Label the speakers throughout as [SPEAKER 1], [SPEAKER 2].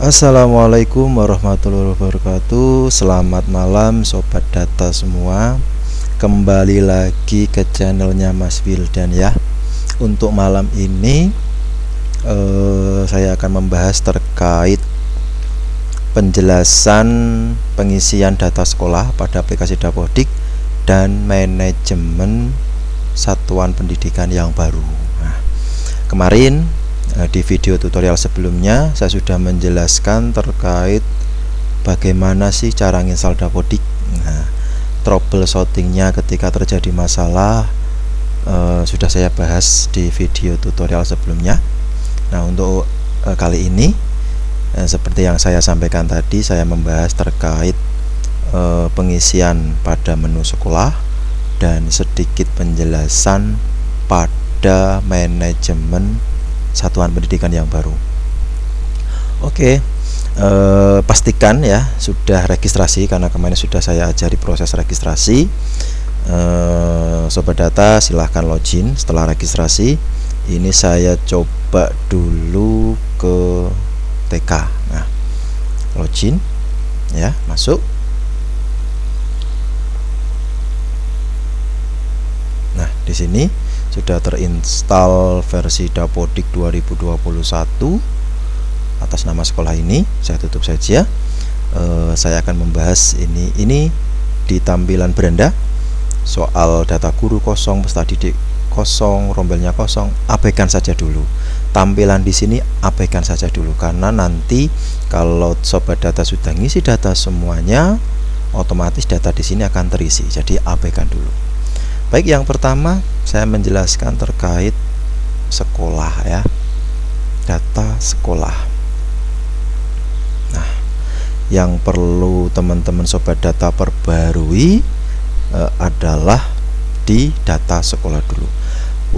[SPEAKER 1] Assalamualaikum warahmatullahi wabarakatuh. Selamat malam sobat data semua. Kembali lagi ke channelnya Mas Wildan ya. Untuk malam ini saya akan membahas terkait penjelasan pengisian data sekolah pada aplikasi Dapodik dan manajemen satuan pendidikan yang baru. Nah, kemarin di video tutorial sebelumnya saya sudah menjelaskan terkait bagaimana sih cara nginstal Dapodik. Nah, troubleshootingnya ketika terjadi masalah sudah saya bahas di video tutorial sebelumnya. Nah, untuk kali ini seperti yang saya sampaikan tadi, saya membahas terkait pengisian pada menu sekolah dan sedikit penjelasan pada manajemen satuan pendidikan yang baru. Oke, pastikan ya sudah registrasi, karena kemarin sudah saya ajari proses registrasi. Sobat data silahkan login. Setelah registrasi, ini saya coba dulu ke TK. Nah, login ya, masuk. Nah, di sini sudah terinstall versi Dapodik 2021 atas nama sekolah ini. Saya tutup saja. Saya akan membahas ini di tampilan beranda. Soal data guru kosong, peserta didik kosong, rombelnya kosong, abaikan saja dulu. Tampilan di sini abaikan saja dulu, karena nanti kalau sobat data sudah ngisi data semuanya, otomatis data di sini akan terisi. Jadi abaikan dulu. Baik, yang pertama saya menjelaskan terkait sekolah ya, data sekolah. Nah, yang perlu teman-teman sobat data perbarui adalah di data sekolah dulu.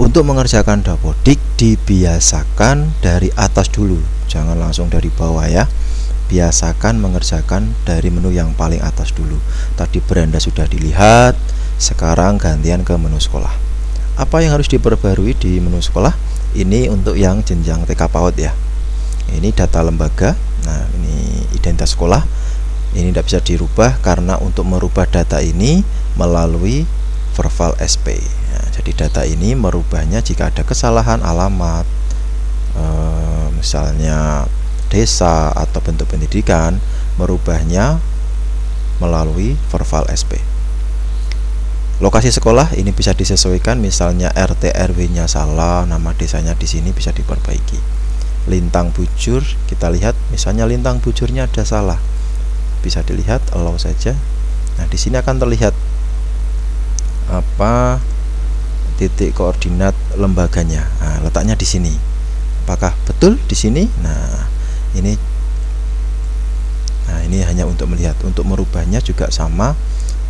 [SPEAKER 1] Untuk mengerjakan Dapodik dibiasakan dari atas dulu, jangan langsung dari bawah ya. Biasakan mengerjakan dari menu yang paling atas dulu. Tadi beranda sudah dilihat, sekarang gantian ke menu sekolah. Apa yang harus diperbarui di menu sekolah? Ini untuk yang jenjang TK PAUD ya. Ini data lembaga. Nah, ini identitas sekolah. Ini tidak bisa dirubah, karena untuk merubah data ini melalui Verval SP. Nah, jadi data ini merubahnya jika ada kesalahan alamat, misalnya desa atau bentuk pendidikan, merubahnya melalui Verval SP. Lokasi sekolah ini bisa disesuaikan, misalnya RT RW-nya salah, nama desanya di sini bisa diperbaiki. Lintang bujur, kita lihat misalnya lintang bujurnya ada salah, bisa dilihat, allow saja. Nah, di sini akan terlihat apa titik koordinat lembaganya. Nah, letaknya di sini. Apakah betul di sini? Nah, ini hanya untuk melihat. Untuk merubahnya juga sama,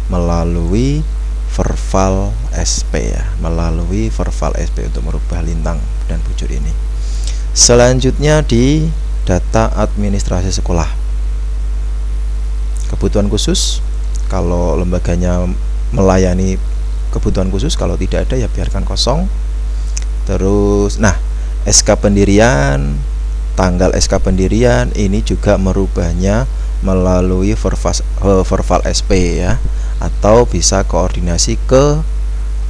[SPEAKER 1] melalui Verval SP ya, melalui Verval SP untuk merubah lintang dan bujur ini. Selanjutnya di data administrasi sekolah, kebutuhan khusus, kalau lembaganya melayani kebutuhan khusus, kalau tidak ada ya biarkan kosong. Terus nah, SK pendirian, tanggal SK pendirian ini juga merubahnya melalui Verval SP ya, atau bisa koordinasi ke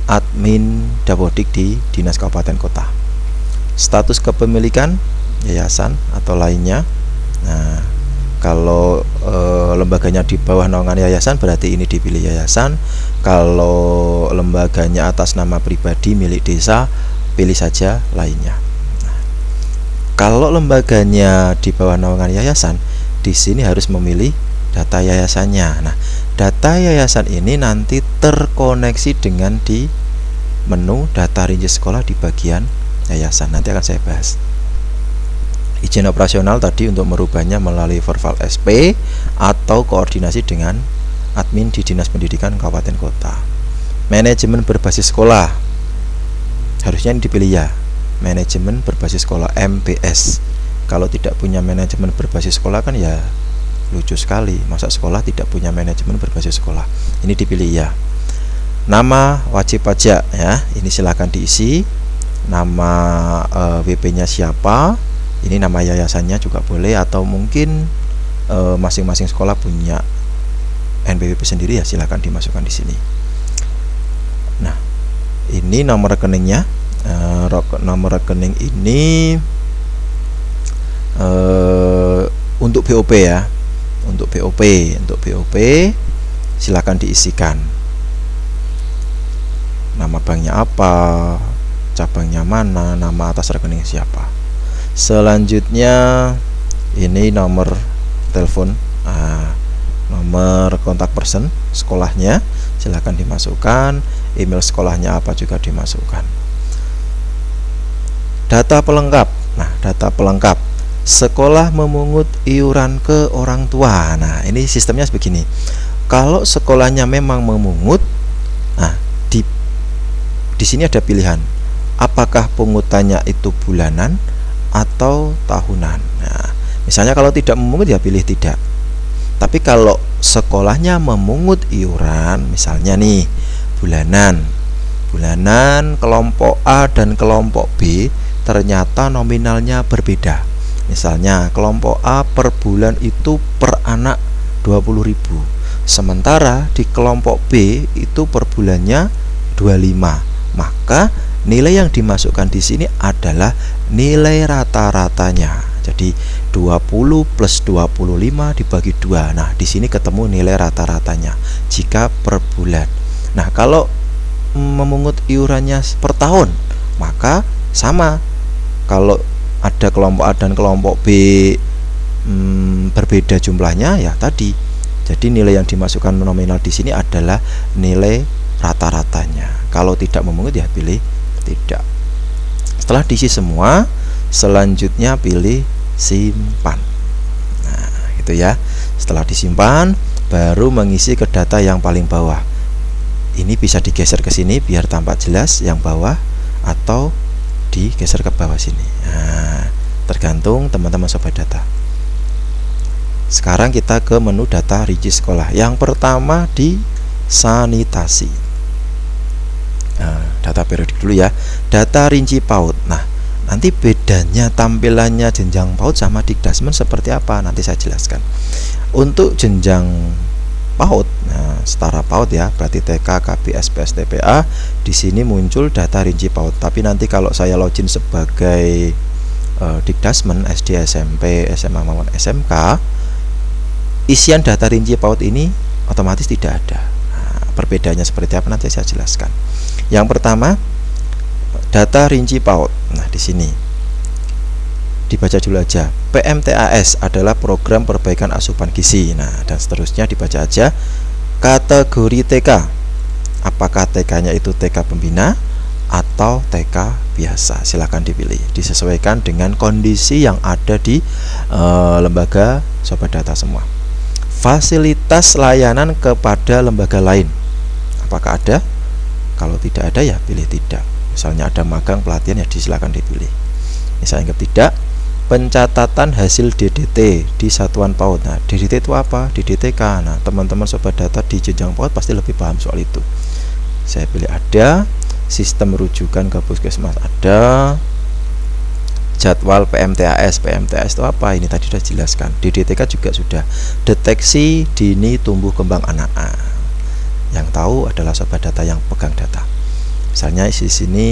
[SPEAKER 1] admin Dapodik di Dinas Kabupaten Kota. Status kepemilikan yayasan atau lainnya. Nah, kalau lembaganya di bawah naungan yayasan, berarti ini dipilih yayasan. Kalau lembaganya atas nama pribadi milik desa, pilih saja lainnya. Nah, kalau lembaganya di bawah naungan yayasan, di sini harus memilih data yayasannya. Nah, data yayasan ini nanti terkoneksi dengan di menu data rinci sekolah di bagian yayasan. Nanti akan saya bahas. Izin operasional tadi untuk merubahnya melalui Verval SP atau koordinasi dengan admin di Dinas Pendidikan Kabupaten Kota. Manajemen berbasis sekolah, harusnya ini dipilih ya, manajemen berbasis sekolah MBS. Kalau tidak punya manajemen berbasis sekolah kan ya lucu sekali, masa sekolah tidak punya manajemen berbasis sekolah. Ini dipilih ya. Nama wajib pajak ya, ini silahkan diisi. Nama WP-nya siapa, Ini nama yayasannya juga boleh, atau mungkin masing-masing sekolah punya NPWP sendiri ya, silahkan dimasukkan di sini. Nah, ini nomor rekeningnya. Nomor rekening ini untuk BOP ya, untuk BOP silakan diisikan. Nama banknya apa, cabangnya mana, nama atas rekening siapa. Selanjutnya ini nomor telepon, nomor kontak person sekolahnya silakan dimasukkan, email sekolahnya apa juga dimasukkan. Data pelengkap. Nah, data pelengkap. Sekolah memungut iuran ke orang tua. Nah, ini sistemnya begini. Kalau sekolahnya memang memungut, nah di sini ada pilihan. Apakah pungutannya itu bulanan atau tahunan. Nah, misalnya kalau tidak memungut ya pilih tidak. Tapi kalau sekolahnya memungut iuran, misalnya nih bulanan kelompok A dan kelompok B ternyata nominalnya berbeda. Misalnya kelompok A per bulan itu per anak 20.000, sementara di kelompok B itu per bulannya 25. Maka nilai yang dimasukkan di sini adalah nilai rata-ratanya. Jadi 20 plus 25 dibagi 2. Nah, di sini ketemu nilai rata-ratanya jika per bulan. Nah, kalau memungut iurannya per tahun, maka sama. Kalau ada kelompok A dan kelompok B berbeda jumlahnya ya tadi. Jadi nilai yang dimasukkan nominal di sini adalah nilai rata-ratanya. Kalau tidak memungut ya pilih tidak. Setelah diisi semua, selanjutnya pilih simpan. Nah, gitu ya. Setelah disimpan, baru mengisi ke data yang paling bawah. Ini bisa digeser ke sini biar tampak jelas yang bawah, atau digeser ke bawah sini. Nah, tergantung teman-teman sobat data. Sekarang kita ke menu data rinci sekolah. Yang pertama di sanitasi. Nah, data periodik dulu ya. Data rinci PAUD. Nah, nanti bedanya tampilannya jenjang PAUD sama Dikdasmen seperti apa nanti saya jelaskan. Untuk jenjang PAUD, nah, setara PAUD ya, berarti TK, KB, SPS, TPA. Di sini muncul data rinci PAUD. Tapi nanti kalau saya login sebagai Dikdasmen SD, SMP, SMA maupun SMK, isian data rinci PAUD ini otomatis tidak ada. Nah, perbedaannya seperti apa nanti saya jelaskan. Yang pertama, data rinci PAUD. Nah, di sini dibaca dulu aja. PMTAS adalah program perbaikan asupan gizi. Nah, dan seterusnya dibaca aja. Kategori TK. Apakah TK-nya itu TK pembina atau TK biasa? Silahkan dipilih. Disesuaikan dengan kondisi yang ada di lembaga sobat data semua. Fasilitas layanan kepada lembaga lain. Apakah ada? Kalau tidak ada ya pilih tidak. Misalnya ada magang pelatihan ya silakan dipilih. Misalnya tidak. Pencatatan hasil DDT di satuan PAUD. Nah, DDT itu apa? DDTK. Nah, teman-teman sobat data di jenjang PAUD pasti lebih paham soal itu. Saya pilih ada. Sistem rujukan ke puskesmas ada. Jadwal PMTAS. PMTAS itu apa? Ini tadi sudah jelaskan. DDTK juga sudah. Deteksi dini tumbuh kembang anak. Yang tahu adalah sobat data yang pegang data. Misalnya di sini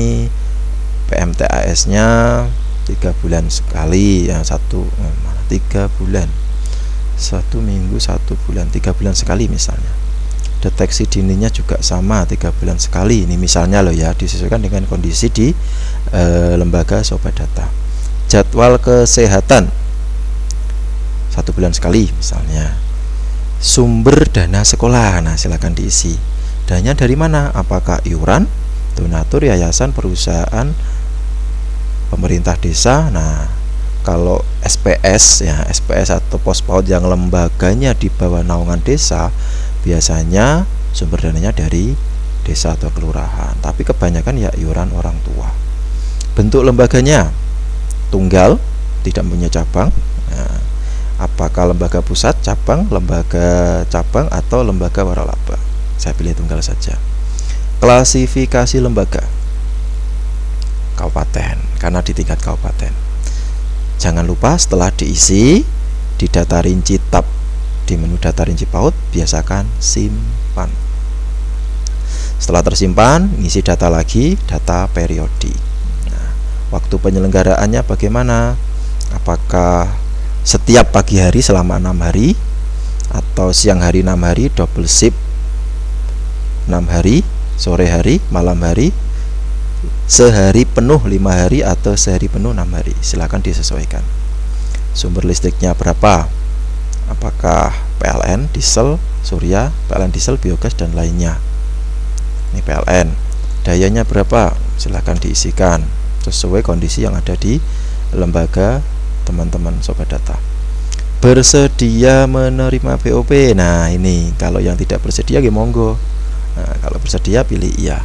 [SPEAKER 1] PMTAS-nya 3 bulan sekali ya, 3 bulan, 1 minggu 1 bulan, 3 bulan sekali misalnya. Deteksi dininya juga sama 3 bulan sekali. Ini misalnya loh ya, disesuaikan dengan kondisi di lembaga sobat data. Jadwal kesehatan 1 bulan sekali misalnya. Sumber dana sekolah. Nah, silakan diisi. Dananya dari mana? Apakah iuran, donatur, yayasan, perusahaan, pemerintah desa? Nah, kalau SPS ya, SPS atau pos PAUD yang lembaganya di bawah naungan desa, biasanya sumber dananya dari desa atau kelurahan. Tapi kebanyakan ya iuran orang tua. Bentuk lembaganya tunggal, tidak punya cabang. Nah, apakah lembaga pusat, cabang, lembaga cabang, atau lembaga waralaba? Saya pilih tunggal saja. Klasifikasi lembaga kabupaten, karena di tingkat kabupaten. Jangan lupa setelah diisi di data rinci tab di menu data rinci PAUD, biasakan simpan. Setelah tersimpan, ngisi data lagi, data periodik. Nah, waktu penyelenggaraannya bagaimana? Apakah setiap pagi hari selama 6 hari, atau siang hari 6 hari, double shift 6 hari, sore hari, malam hari, sehari penuh 5 hari, atau sehari penuh 6 hari? Silakan disesuaikan. Sumber listriknya berapa? Apakah PLN, diesel, surya, PLN diesel, biogas, dan lainnya? Ini PLN. Dayanya berapa? Silahkan diisikan sesuai kondisi yang ada di lembaga teman-teman sobat data. Bersedia menerima BOP. Nah, ini kalau yang tidak bersedia ya monggo. Nah, kalau bersedia pilih iya.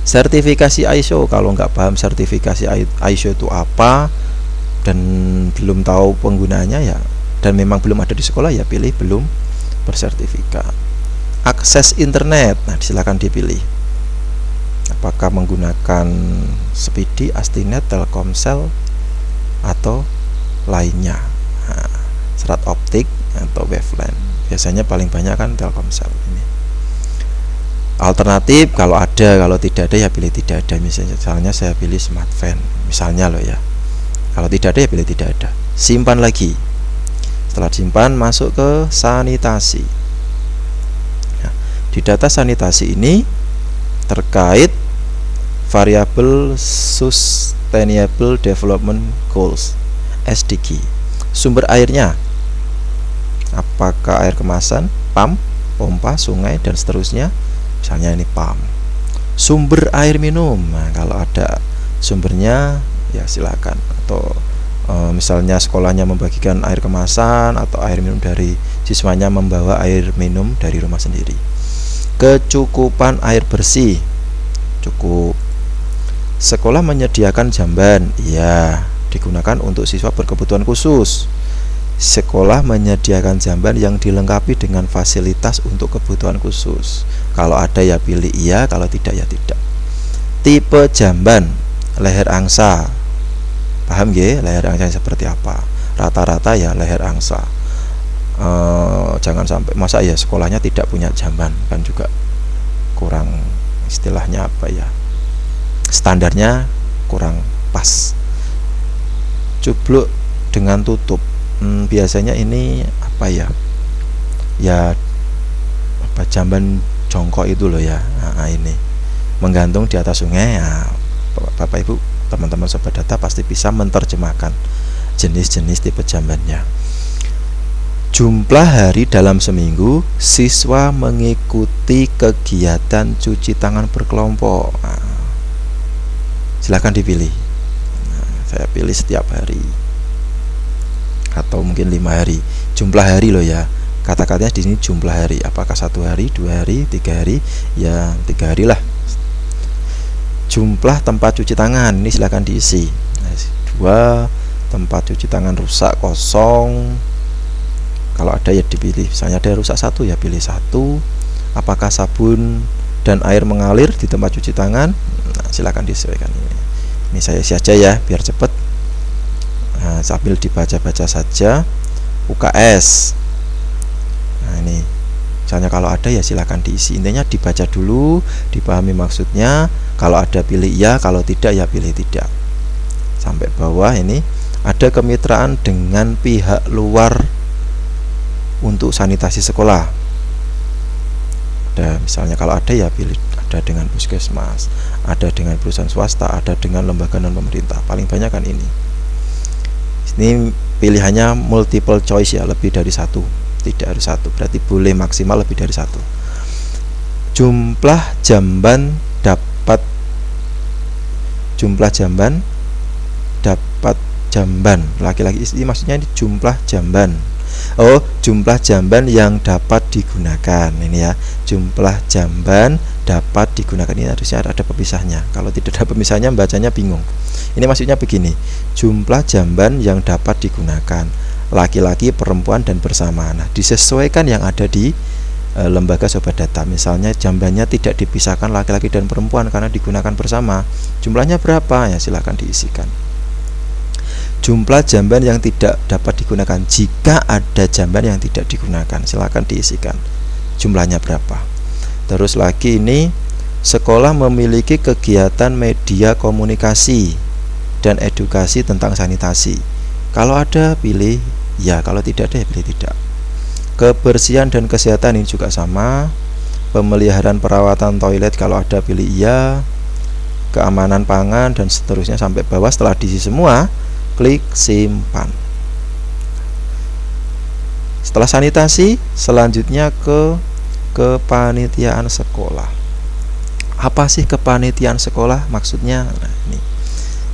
[SPEAKER 1] Sertifikasi ISO, kalau nggak paham sertifikasi ISO itu apa dan belum tahu penggunaannya ya, dan memang belum ada di sekolah, ya pilih belum bersertifikat. Akses internet, nah silakan dipilih apakah menggunakan Speedy, Astinet, Telkomsel, atau lainnya. Nah, serat optik atau waveLAN, biasanya paling banyak kan Telkomsel ini. Alternatif kalau ada, kalau tidak ada ya pilih tidak ada. Misalnya saya pilih SmartFan misalnya loh ya. Kalau tidak ada ya pilih tidak ada. Simpan lagi. Setelah simpan, masuk ke sanitasi. Nah, di data sanitasi ini terkait variabel Sustainable Development Goals (SDG). Sumber airnya, apakah air kemasan, PAM, pompa, sungai, dan seterusnya. Misalnya ini PAM. Sumber air minum, nah kalau ada sumbernya ya silakan. Atau misalnya sekolahnya membagikan air kemasan atau air minum dari siswanya membawa air minum dari rumah sendiri. Kecukupan air bersih, cukup. Sekolah menyediakan jamban, ya, digunakan untuk siswa berkebutuhan khusus. Sekolah menyediakan jamban yang dilengkapi dengan fasilitas untuk kebutuhan khusus. Kalau ada ya pilih iya, kalau tidak ya tidak. Tipe jamban, leher angsa, paham ya leher angsa seperti apa? Rata-rata ya leher angsa. Jangan sampai masa ya sekolahnya tidak punya jamban, kan juga kurang, istilahnya apa ya, standarnya kurang pas. Cubluk dengan tutup, biasanya ini apa ya, ya apa, jamban jongkok itu loh ya. Nah, ini menggantung di atas sungai. Nah, Bapak Ibu teman-teman sobat data pasti bisa menerjemahkan jenis-jenis tipe jambannya. Jumlah hari dalam seminggu siswa mengikuti kegiatan cuci tangan berkelompok. Nah, silahkan dipilih. Nah, saya pilih setiap hari atau mungkin 5 hari. Jumlah hari loh ya. Kata-katanya di sini jumlah hari. Apakah 1 hari, 2 hari, 3 hari? Ya 3 hari lah. Jumlah tempat cuci tangan ini silahkan diisi. 2, tempat cuci tangan rusak, kosong. Kalau ada ya dipilih. Misalnya ada rusak 1 ya pilih 1. Apakah sabun dan air mengalir di tempat cuci tangan? Nah, silahkan disesuaikan ini. Ini saya isi aja ya biar cepat. Nah, sambil dibaca-baca saja. UKS. Nah, ini misalnya kalau ada ya silahkan diisi. Intinya dibaca dulu, dipahami maksudnya. Kalau ada pilih iya, kalau tidak ya pilih tidak. Sampai bawah ini ada kemitraan dengan pihak luar untuk sanitasi sekolah. Ada misalnya kalau ada ya pilih ada dengan puskesmas, ada dengan perusahaan swasta, ada dengan lembaga non pemerintah. Paling banyak kan ini. Ini pilihannya multiple choice ya, lebih dari 1. Tidak harus 1, berarti boleh maksimal lebih dari 1. Jumlah jamban dapat jamban laki-laki, ini maksudnya ini jumlah jamban. Oh, jumlah jamban yang dapat digunakan. Ini ya, jumlah jamban dapat digunakan. Ini harusnya ada pemisahnya. Kalau tidak ada pemisahnya bacanya bingung. Ini maksudnya begini, jumlah jamban yang dapat digunakan laki-laki, perempuan, dan bersama. Nah, disesuaikan yang ada di lembaga sobat data. Misalnya jambannya tidak dipisahkan laki-laki dan perempuan karena digunakan bersama. Jumlahnya berapa? Ya silahkan diisikan. jumlah jamban yang tidak dapat digunakan. Jika ada jamban yang tidak digunakan, silakan diisikan jumlahnya berapa. Terus lagi ini, sekolah memiliki kegiatan media komunikasi dan edukasi tentang sanitasi. Kalau ada pilih ya, kalau tidak ada ya pilih tidak. Kebersihan dan kesehatan ini juga sama. Pemeliharaan perawatan toilet kalau ada pilih iya. Keamanan pangan dan seterusnya sampai bawah. Setelah diisi semua, klik simpan. Setelah sanitasi, selanjutnya ke kepanitiaan sekolah. Apa sih kepanitiaan sekolah? Maksudnya, nah ini.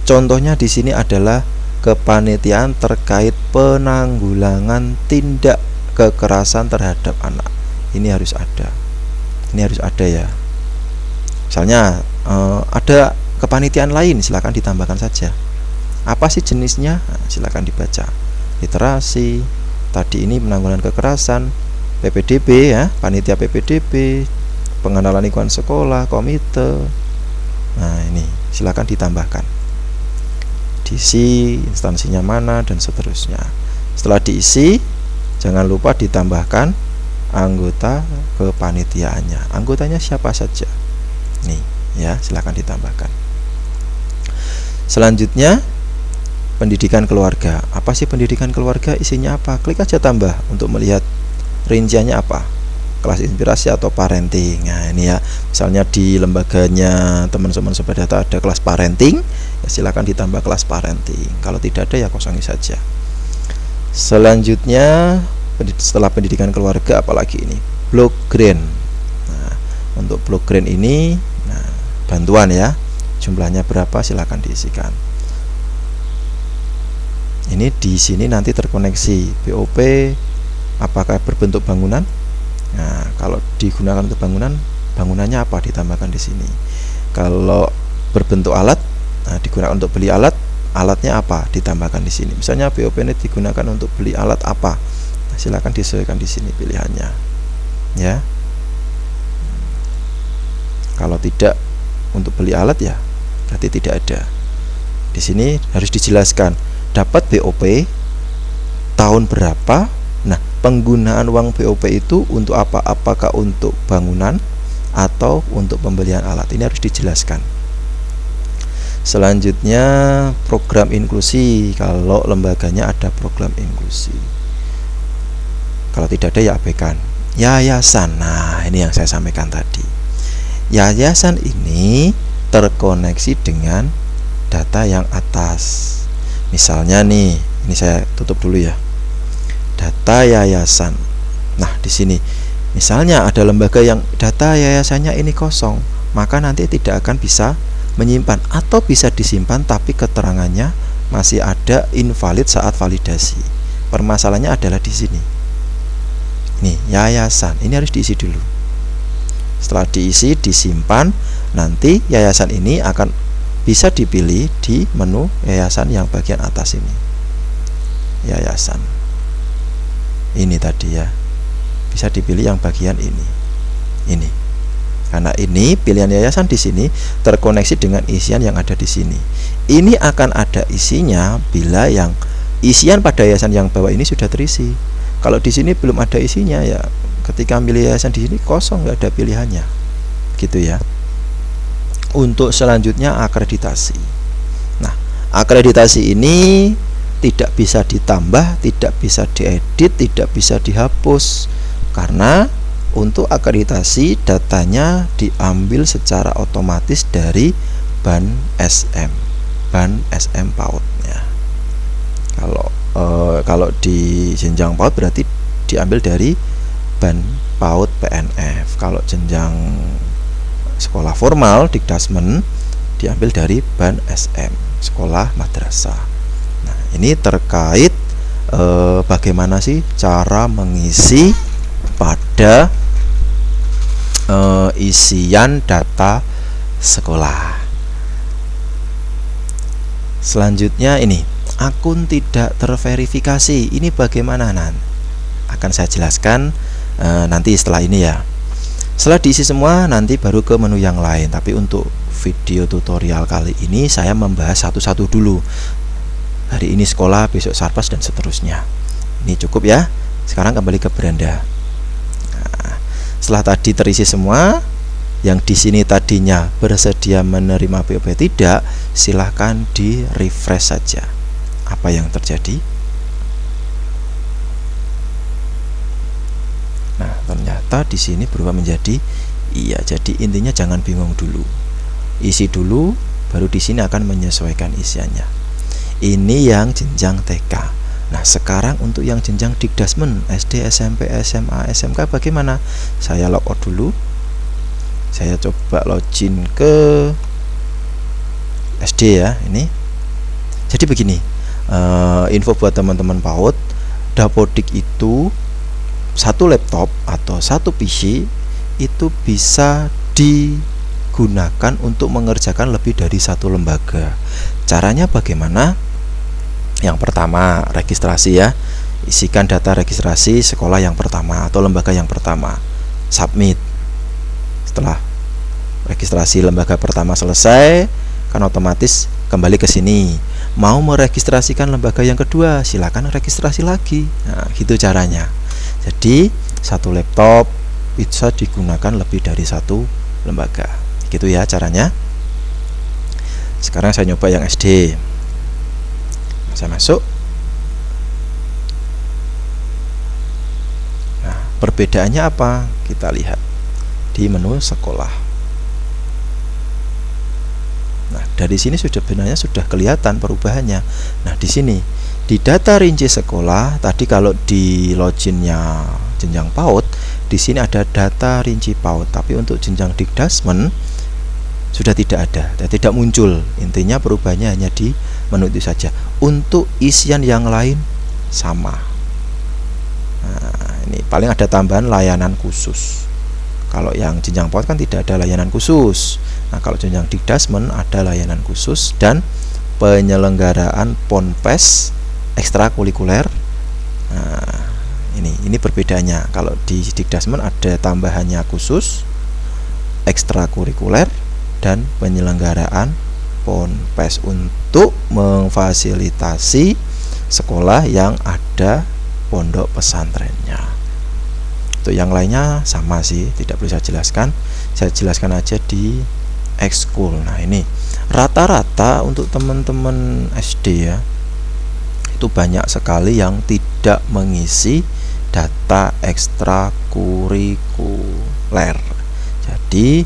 [SPEAKER 1] Contohnya di sini adalah kepanitiaan terkait penanggulangan tindak kekerasan terhadap anak. Ini harus ada. Ini harus ada ya. Misalnya ada kepanitiaan lain, silakan ditambahkan saja. Apa sih jenisnya? Nah, silakan dibaca. Literasi, tadi ini penanggulangan kekerasan, PPDB ya, panitia PPDB, pengenalan lingkungan sekolah, komite. Nah, ini silakan ditambahkan. Diisi instansinya mana dan seterusnya. Setelah diisi, jangan lupa ditambahkan anggota kepanitiaannya. Anggotanya siapa saja. Nih, ya, silakan ditambahkan. Selanjutnya, pendidikan keluarga. Apa sih pendidikan keluarga? Isinya apa? Klik aja tambah untuk melihat rinciannya apa. Kelas inspirasi atau parenting. Nah, ini ya, misalnya di lembaganya teman-teman Sobat Data ada kelas parenting, ya silakan ditambah kelas parenting. Kalau tidak ada ya kosongi saja. Selanjutnya, setelah pendidikan keluarga apalagi ini? Blok grant. Nah, untuk blok grant ini, nah, bantuan ya. Jumlahnya berapa silakan diisikan. Ini di sini nanti terkoneksi BOP apakah berbentuk bangunan. Nah, kalau digunakan untuk bangunan, bangunannya apa ditambahkan di sini. Kalau berbentuk alat, nah, digunakan untuk beli alat, alatnya apa ditambahkan di sini. Misalnya BOP ini digunakan untuk beli alat apa. Nah, silakan disesuaikan di sini pilihannya. Ya. Kalau tidak untuk beli alat ya berarti tidak ada. Di sini harus dijelaskan dapat BOP tahun berapa. Nah, penggunaan uang BOP itu untuk apa? Apakah untuk bangunan atau untuk pembelian alat? Ini harus dijelaskan. Selanjutnya program inklusi. Kalau lembaganya ada program inklusi. Kalau tidak ada ya abaikan. Yayasan. Nah, ini yang saya sampaikan tadi. Yayasan ini terkoneksi dengan data yang atas. Misalnya nih, ini saya tutup dulu ya. Data yayasan. Nah, di sini misalnya ada lembaga yang data yayasannya ini kosong, maka nanti tidak akan bisa menyimpan, atau bisa disimpan tapi keterangannya masih ada invalid saat validasi. Permasalahannya adalah di sini. Nih, yayasan. Ini harus diisi dulu. Setelah diisi, disimpan, nanti yayasan ini akan bisa dipilih di menu yayasan yang bagian atas ini. Yayasan. Ini tadi ya. Bisa dipilih yang bagian ini. Ini. Karena ini pilihan yayasan di sini terkoneksi dengan isian yang ada di sini. Ini akan ada isinya bila yang isian pada yayasan yang bawah ini sudah terisi. Kalau di sini belum ada isinya ya ketika milih yayasan di sini kosong, nggak ada pilihannya. Gitu ya. Untuk selanjutnya akreditasi. Nah, akreditasi ini tidak bisa ditambah, tidak bisa diedit, tidak bisa dihapus. Karena untuk akreditasi datanya diambil secara otomatis dari ban SM PAUD-nya. Kalau di jenjang PAUD berarti diambil dari ban PAUD PNF. Kalau jenjang sekolah formal Dikdasmen diambil dari ban SM sekolah madrasah. Nah, ini terkait bagaimana sih cara mengisi pada isian data sekolah. Selanjutnya ini akun tidak terverifikasi. Ini bagaimana? Nah, akan saya jelaskan nanti setelah ini ya. Setelah diisi semua nanti baru ke menu yang lain. Tapi untuk video tutorial kali ini saya membahas satu-satu dulu. hari ini sekolah, besok sarpas dan seterusnya. Ini cukup ya. Sekarang kembali ke beranda. Nah, setelah tadi terisi semua, yang di sini tadinya bersedia menerima BOP tidak, silahkan di refresh saja. Apa yang terjadi? Nah, ternyata di sini berubah menjadi iya. Jadi intinya jangan bingung dulu. Isi dulu, baru di sini akan menyesuaikan isiannya. Ini yang jenjang TK. Nah, sekarang untuk yang jenjang Dikdasmen SD, SMP, SMA, SMK bagaimana? Saya logout dulu. Saya coba login ke SD ya, ini. Jadi begini, info buat teman-teman PAUD, Dapodik itu satu laptop atau satu PC itu bisa digunakan untuk mengerjakan lebih dari satu lembaga. Caranya bagaimana? Yang pertama, registrasi ya. Isikan data registrasi sekolah yang pertama atau lembaga yang pertama. Submit. Setelah registrasi lembaga pertama selesai, kan otomatis kembali ke sini. Mau meregistrasikan lembaga yang kedua, silakan registrasi lagi. Nah, gitu caranya. Jadi satu laptop bisa digunakan lebih dari satu lembaga. Gitu ya caranya. Sekarang saya nyoba yang SD. Saya masuk. Nah, perbedaannya apa? Kita lihat di menu sekolah. Nah, dari sini sebenarnya sudah kelihatan perubahannya. Nah, di sini di data rinci sekolah tadi, kalau di loginnya jenjang PAUD, di sini ada data rinci PAUD, tapi untuk jenjang Dikdasmen sudah tidak ada, tidak muncul. Intinya perubahannya hanya di menu itu saja. Untuk isian yang lain sama. Nah, ini paling ada tambahan layanan khusus. Kalau yang jenjang PAUD kan tidak ada layanan khusus. Nah, kalau jenjang Dikdasmen ada layanan khusus dan penyelenggaraan ponpes ekstrakurikuler. Nah, ini perbedaannya. Kalau di Dikdasmen ada tambahannya khusus, ekstrakurikuler, dan penyelenggaraan ponpes untuk memfasilitasi sekolah yang ada pondok pesantrennya. Untuk yang lainnya sama sih, tidak perlu saya jelaskan. Saya jelaskan aja di ekskul. Nah, ini rata-rata untuk teman-teman SD ya, itu banyak sekali yang tidak mengisi data ekstrakurikuler. Jadi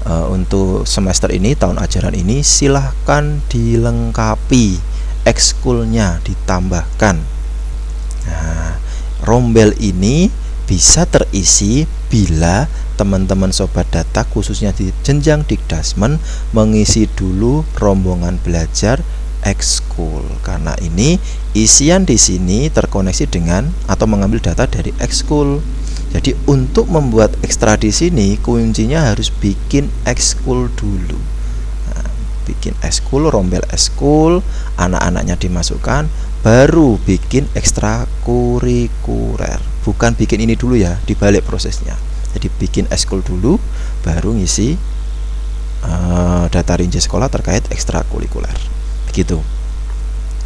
[SPEAKER 1] untuk semester ini, tahun ajaran ini, silahkan dilengkapi ekskulnya, ditambahkan. Nah, rombel ini bisa terisi bila teman-teman sobat data khususnya di jenjang Dikdasmen mengisi dulu rombongan belajar ekskul, karena ini isian di sini terkoneksi dengan atau mengambil data dari ekskul. Jadi untuk membuat ekstra di sini kuncinya harus bikin ekskul dulu. Nah, bikin ekskul, rombel ekskul, anak-anaknya dimasukkan, baru bikin ekstrakurikuler. Bukan bikin ini dulu ya, dibalik prosesnya. Jadi bikin ekskul dulu, baru ngisi data rinci sekolah terkait ekstrakurikuler. Begitu.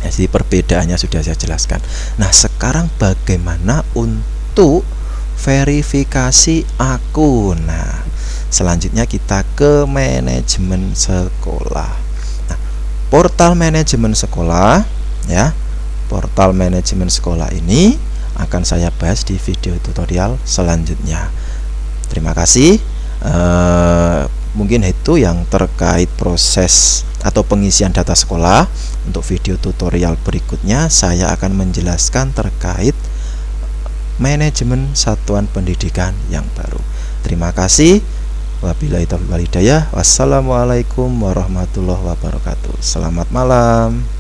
[SPEAKER 1] Ya, jadi perbedaannya sudah saya jelaskan. Nah, sekarang bagaimana untuk verifikasi akun? Nah, selanjutnya kita ke manajemen sekolah. Nah, portal manajemen sekolah ya. Portal manajemen sekolah ini akan saya bahas di video tutorial selanjutnya. Terima kasih. Mungkin itu yang terkait proses atau pengisian data sekolah. Untuk video tutorial berikutnya saya akan menjelaskan terkait manajemen satuan pendidikan yang baru. Terima kasih. Wabillahi taufiq wal hidayah. Wassalamualaikum warahmatullahi wabarakatuh. Selamat malam.